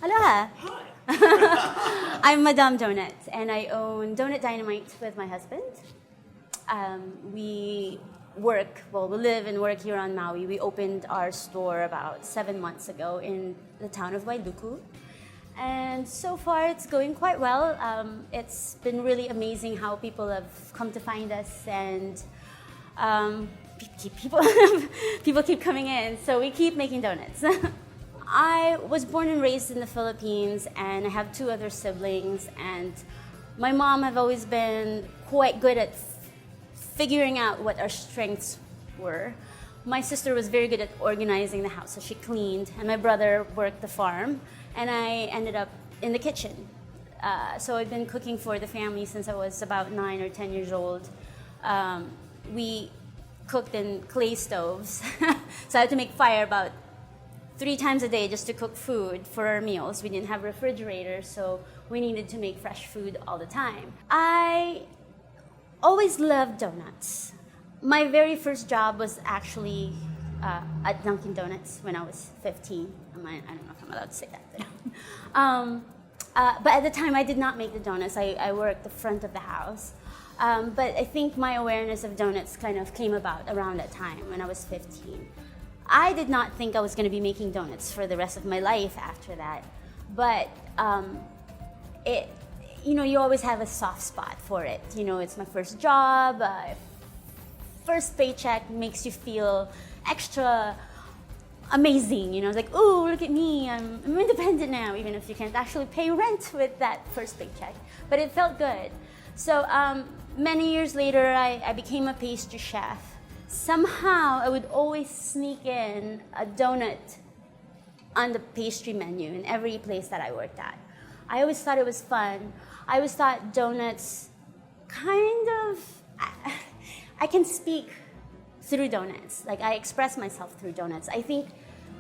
Aloha! Hi. I'm Madame Donut, and I own Donut Dynamite with my husband. We live and work here on Maui. We opened our store about 7 months ago in the town of Wailuku. And so far, it's going quite well. It's been really amazing how people have come to find us, and people keep coming in, so we keep making donuts. I was born and raised in the Philippines, and I have 2 other siblings, and my mom have always been quite good at figuring out what our strengths were. My sister was very good at organizing the house, so she cleaned, and my brother worked the farm, and I ended up in the kitchen. So I've been cooking for the family since I was about 9 or 10 years old. We cooked in clay stoves, so I had to make fire about 3 times a day just to cook food for our meals. We didn't have refrigerators, so we needed to make fresh food all the time. I always loved donuts. My very first job was actually at Dunkin' Donuts when I was 15. I don't know if I'm allowed to say that. But at the time, I did not make the donuts. I worked the front of the house. But I think my awareness of donuts kind of came about around that time when I was 15. I did not think I was going to be making donuts for the rest of my life after that. But you always have a soft spot for it. It's my first job. First paycheck makes you feel extra amazing. It's like, oh, look at me. I'm independent now, even if you can't actually pay rent with that first paycheck. But it felt good. So many years later, I became a pastry chef. Somehow, I would always sneak in a donut on the pastry menu in every place that I worked at. I always thought it was fun. I always thought donuts I can speak through donuts. Like, I express myself through donuts. I think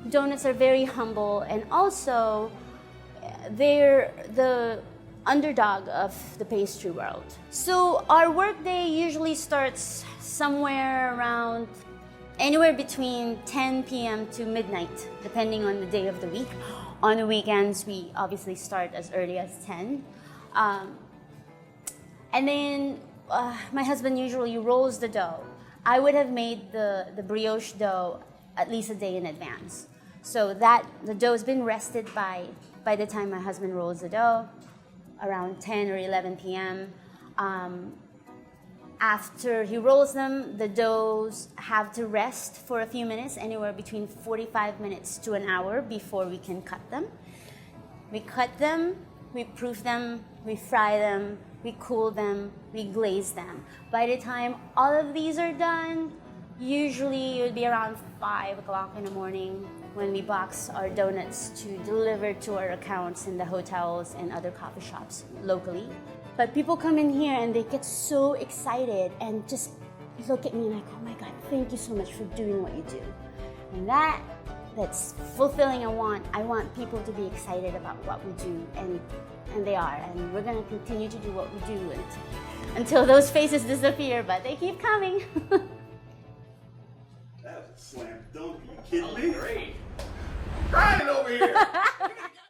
donuts are very humble, and also they're the underdog of the pastry world. So our workday usually starts somewhere around anywhere between 10 p.m. to midnight, depending on the day of the week. On the weekends, we obviously start as early as 10. And then my husband usually rolls the dough. I would have made the brioche dough at least a day in advance, so that the dough's been rested by the time my husband rolls the dough, around 10 or 11 p.m. After he rolls them, the doughs have to rest for a few minutes, anywhere between 45 minutes to an hour before we can cut them. We cut them, we proof them, we fry them, we cool them, we glaze them. By the time all of these are done, usually it would be around 5 o'clock in the morning when we box our donuts to deliver to our accounts in the hotels and other coffee shops locally. But people come in here and they get so excited and just look at me like, oh my God, thank you so much for doing what you do. And that's fulfilling. I want people to be excited about what we do, and they are. And we're going to continue to do what we do until those faces disappear, but they keep coming. That was a slam dunk. Are you kidding me? Great. Crying over here.